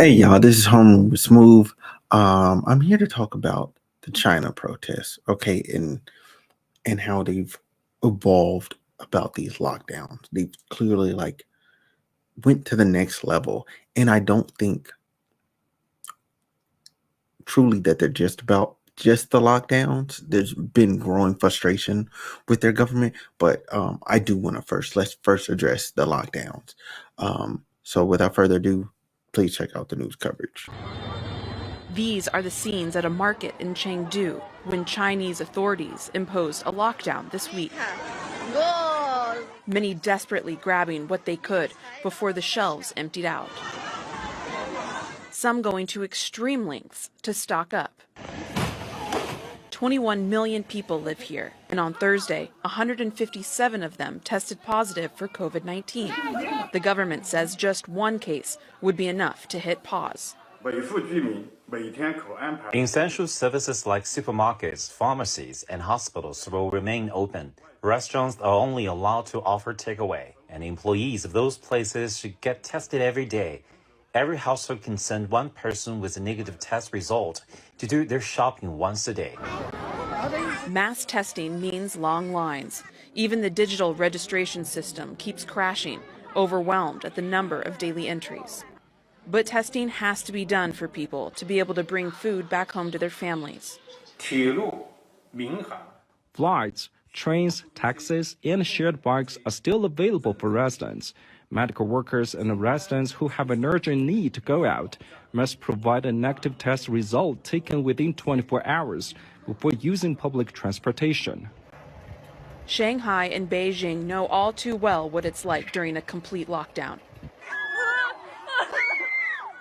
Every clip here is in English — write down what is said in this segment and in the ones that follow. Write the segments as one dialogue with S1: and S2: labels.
S1: Hey y'all, this is Homeroom with Smooth. I'm here to talk about the China protests, okay, and how they've evolved about these lockdowns. They've clearly went to the next level, and I don't think truly that they're just the lockdowns. There's been growing frustration with their government, but I do want to let's first address the lockdowns. So without further ado, please check out the news coverage.
S2: These are the scenes at a market in Chengdu when Chinese authorities imposed a lockdown this week. Many desperately grabbing what they could before the shelves emptied out. Some going to extreme lengths to stock up. 21 million people live here, and on Thursday, 157 of them tested positive for COVID-19. The government says just one case would be enough to hit pause.
S3: Essential services like supermarkets, pharmacies, and hospitals will remain open. Restaurants are only allowed to offer takeaway, and employees of those places should get tested every day. Every household can send one person with a negative test result to do their shopping once a day.
S2: Mass testing means long lines. Even the digital registration system keeps crashing, overwhelmed at the number of daily entries. But testing has to be done for people to be able to bring food back home to their families.
S4: Flights, trains, taxis, and shared bikes are still available for residents. Medical workers and residents who have an urgent need to go out must provide a negative test result taken within 24 hours before using public transportation.
S2: Shanghai and Beijing know all too well what it's like during a complete lockdown.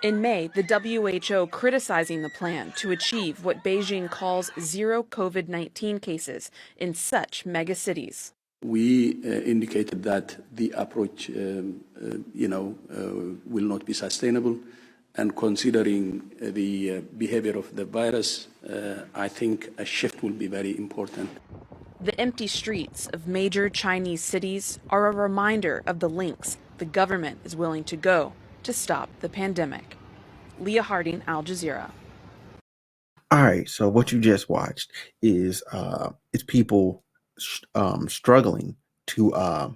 S2: In May, the WHO criticizing the plan to achieve what Beijing calls zero COVID-19 cases in such megacities.
S5: We indicated that the approach, will not be sustainable. And considering the behavior of the virus, I think a shift will be very important.
S2: The empty streets of major Chinese cities are a reminder of the lengths the government is willing to go to stop the pandemic. Leah Harding, Al Jazeera.
S1: All right, so what you just watched is it's people struggling to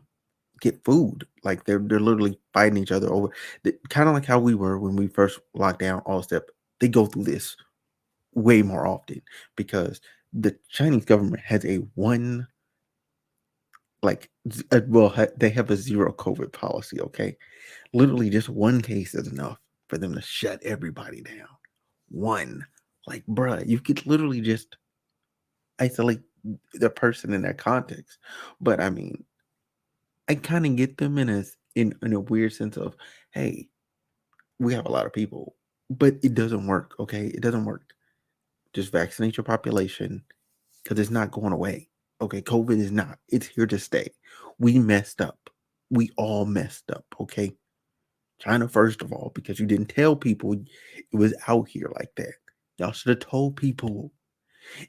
S1: get food. Like they're literally fighting each other over, kind of like how we were when we first locked down all step. They go through this way more often because the Chinese government has a one they have a zero COVID policy. Okay, literally just one case is enough for them to shut everybody down. One, like, bruh, you could literally just isolate the person in that context. But I mean, I kind of get them in a weird sense of, hey, we have a lot of people, but it doesn't work. Okay, it doesn't work. Just vaccinate your population because it's not going away. Okay, COVID is not. It's here to stay. We messed up. We all messed up. Okay, China first of all, because you didn't tell people it was out here like that. Y'all should have told people.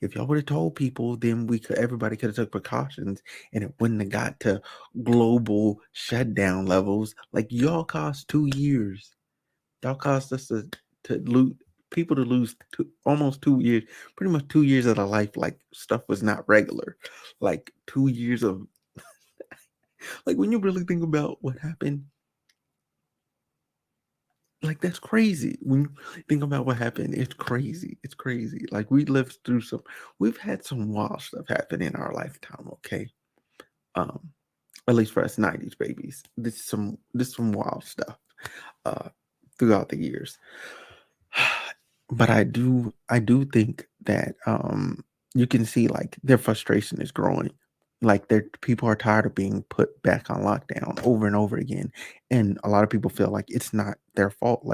S1: If y'all would have told people, then everybody could have took precautions, and it wouldn't have got to global shutdown levels. Like y'all cost 2 years. Y'all cost us to lose people to lose almost 2 years, pretty much 2 years of their life. Like stuff was not regular. Like 2 years of like when you really think about what happened. Like that's crazy. When you think about what happened, it's crazy. It's crazy. Like we've had some wild stuff happen in our lifetime, okay? Um, at least for us 90s babies. This is some wild stuff throughout the years. But I do think that you can see like their frustration is growing. Like their people are tired of being put back on lockdown over and over again. And a lot of people feel like it's not their fault.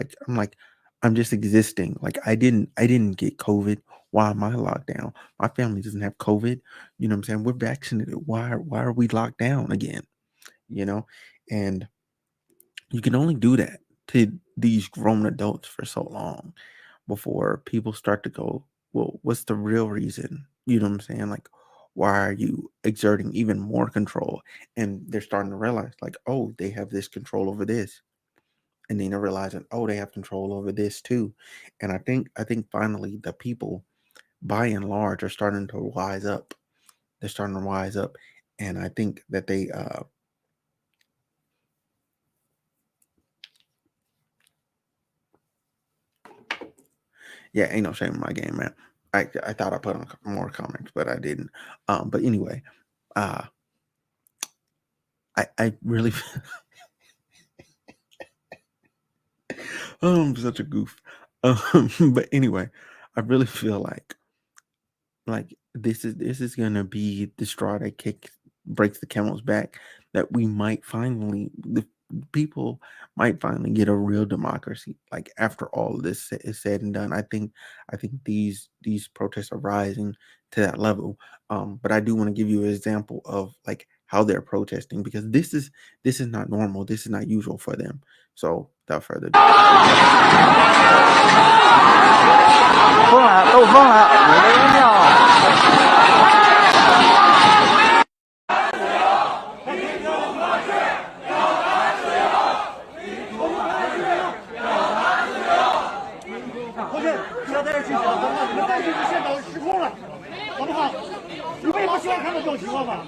S1: I'm just existing. Like I didn't get COVID. Why am I locked down? My family doesn't have COVID. You know what I'm saying? We're vaccinated. Why are we locked down again? You know? And you can only do that to these grown adults for so long before people start to go, well, what's the real reason? You know what I'm saying? Like, why are you exerting even more control? And they're starting to realize, like, oh, they have this control over this. and then they're realizing, oh, they have control over this too. And I think finally the people, by and large, are starting to wise up. They're starting to wise up, and I think that they yeah, ain't no shame in my game, man. I thought I put on more comments, but I didn't. But anyway, uh, I really I'm such a goof. But anyway, I really feel like this is gonna be the straw that breaks the camel's back, that we might finally, the people might finally get a real democracy. Like after all of this is said and done, I think these protests are rising to that level. But I do want to give you an example of like how they're protesting, because this is not normal. This is not usual for them. So without further ado.
S6: 疯了，都疯了，我的音调。
S7: 同学，不要在这儿去讲，你们再去现场失控了，好不好？你们也不希望看到这种情况吧？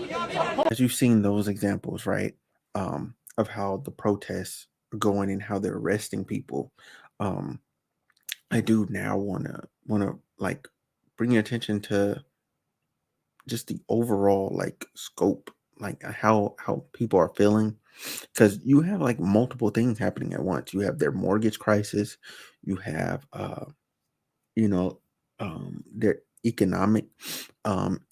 S1: As you've seen those examples, right, of how the protests are going and how they're arresting people, I do now wanna like bring your attention to just the overall like scope, like how people are feeling, because you have like multiple things happening at once. You have their mortgage crisis, you have you know, their economic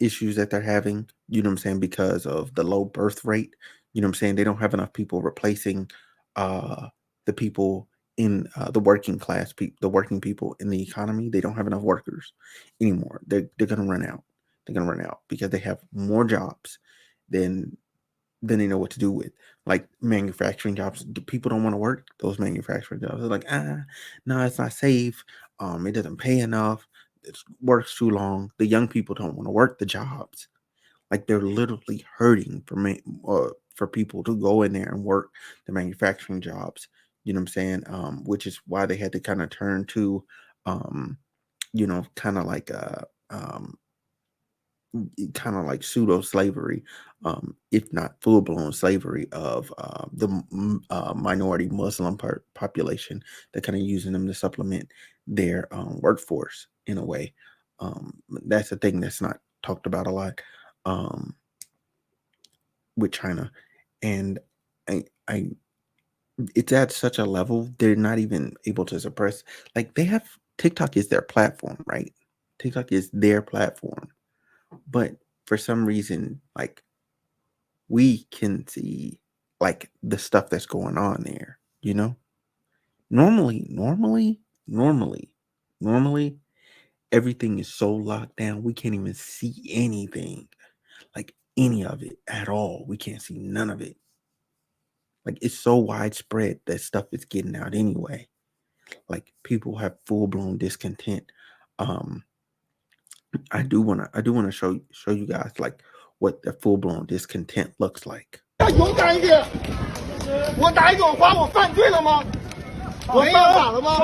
S1: issues that they're having, you know what I'm saying, because of the low birth rate. You know what I'm saying? They don't have enough people replacing the people in the working class, the working people in the economy. They don't have enough workers anymore. They're gonna run out. They're gonna run out because they have more jobs than they know what to do with. Like manufacturing jobs, people don't want to work those manufacturing jobs. They're like, no, it's not safe. It doesn't pay enough. It works too long. The young people don't want to work the jobs. Like they're literally hurting for people to go in there and work the manufacturing jobs. You know what I'm saying? Which is why they had to kind of turn to, kind of like pseudo slavery, if not full blown slavery of the minority Muslim population. They're kind of using them to supplement their workforce in a way. That's a thing that's not talked about a lot with China, and I it's at such a level they're not even able to suppress. Like they have TikTok is their platform, right? TikTok is their platform, but for some reason, like we can see like the stuff that's going on there, you know? Normally, everything is so locked down, we can't even see anything, like any of it at all. We can't see none of it. Like it's so widespread that stuff is getting out anyway. Like people have full blown discontent. Um, I do wanna show you guys like what the full blown discontent looks like.
S7: 要勇敢一点！我打一朵花，我犯罪了吗？我犯法了吗？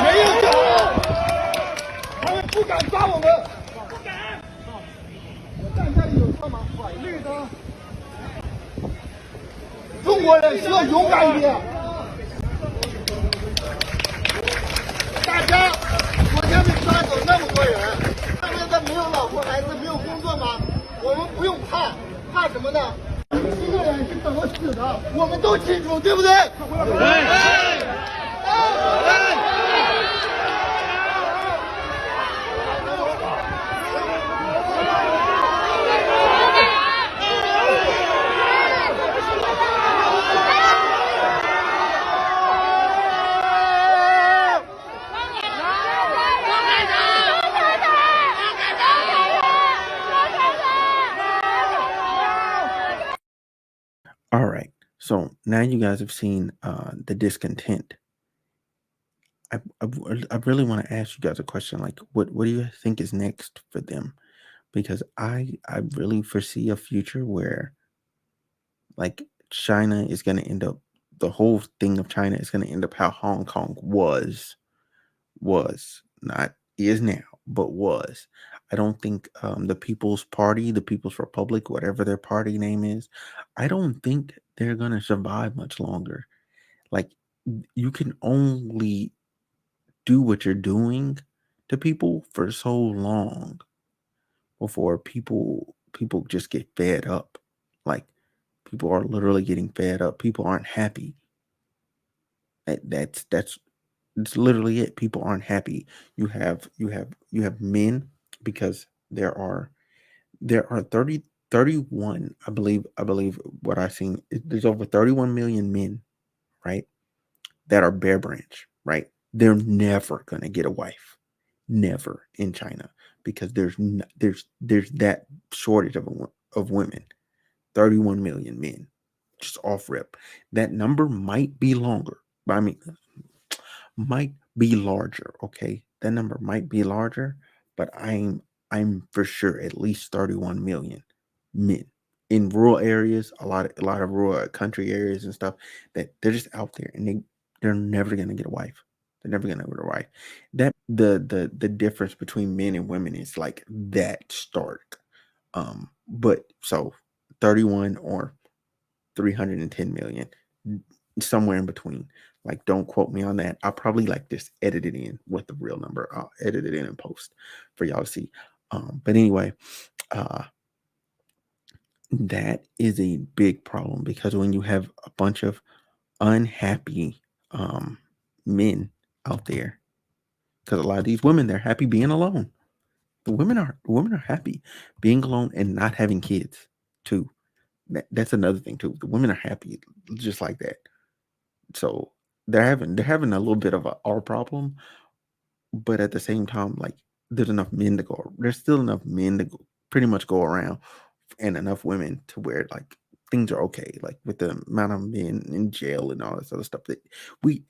S7: 没有，他们不敢抓我们。不敢。我站这里有车吗？绿灯。中国人需要勇敢一点。大家，昨天被抓走那么多人，他们的没有老婆孩子，没有工作吗？我们不用怕，怕什么呢？7个人是等着死的，我们都清楚，对不对？对。
S1: All right. So now you guys have seen the discontent. I really want to ask you guys a question. Like, what do you think is next for them? Because I really foresee a future where like China is going to end up the whole thing of China is going to end up how Hong Kong was not is now, but was. I don't think the People's Party, the People's Republic, whatever their party name is, I don't think they're gonna survive much longer. Like you can only do what you're doing to people for so long before people just get fed up. Like people are literally getting fed up. People aren't happy. That's it's literally it. People aren't happy. You have men because there are 31. I believe what I've seen. There's over 31 million men, right, that are bare branch, right? They're never gonna get a wife, never in China because there's that shortage of women. 31 million men, just off rip. That number might be longer, but I mean might be larger, okay? That number might be larger, but I'm for sure at least 31 million men in rural areas, a lot of rural country areas and stuff that they're just out there and they're never gonna get a wife. They're never gonna get a wife. That the difference between men and women is like that stark. But so 31 or 310 million, somewhere in between. Like, don't quote me on that. I'll probably like just edit it in with the real number. I'll edit it in and post for y'all to see. But anyway, uh, that is a big problem because when you have a bunch of unhappy men out there, because a lot of these women they're happy being alone. The women are happy being alone and not having kids too. That's another thing too. The women are happy just like that. So they're having a little bit of a our problem, but at the same time, like there's enough men to go. There's still enough men to go, pretty much go around, and enough women to where like things are okay. Like with the amount of men in jail and all this other stuff that we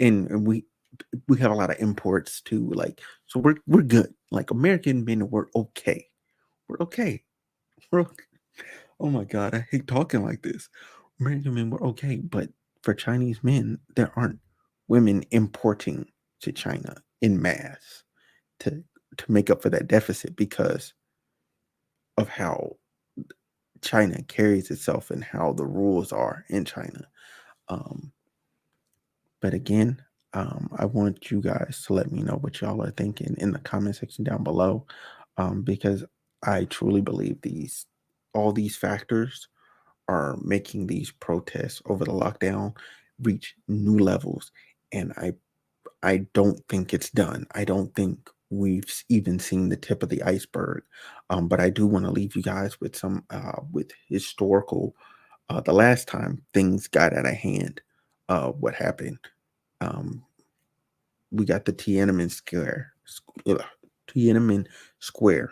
S1: have a lot of imports too. Like so we're good. Like American men, we're okay. We're okay. We're okay. Oh my god, I hate talking like this. American men were okay, but for Chinese men, there aren't women importing to China in mass to to make up for that deficit because of how China carries itself and how the rules are in China. Um, but again, I want you guys to let me know what y'all are thinking in the comment section down below, because I truly believe all these factors are making these protests over the lockdown reach new levels, and I don't think it's done. I don't think we've even seen the tip of the iceberg. But I do want to leave you guys with some with historical. The last time things got out of hand, what happened? Um, we got the Tiananmen Square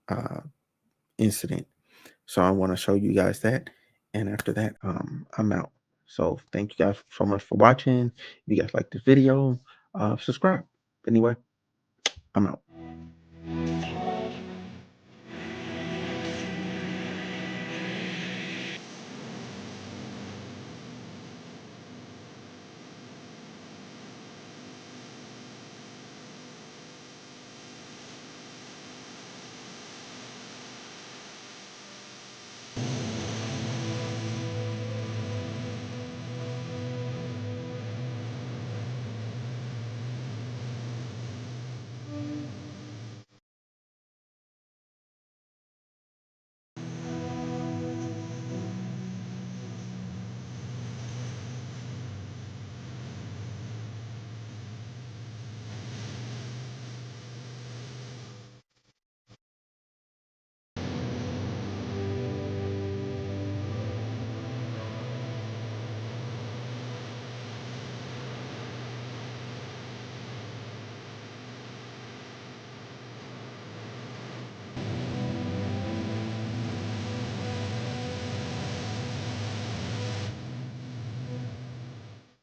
S1: uh, incident. So I want to show you guys that. And after that, I'm out. So thank you guys so much for watching. If you guys like this video, subscribe. Anyway, I'm out.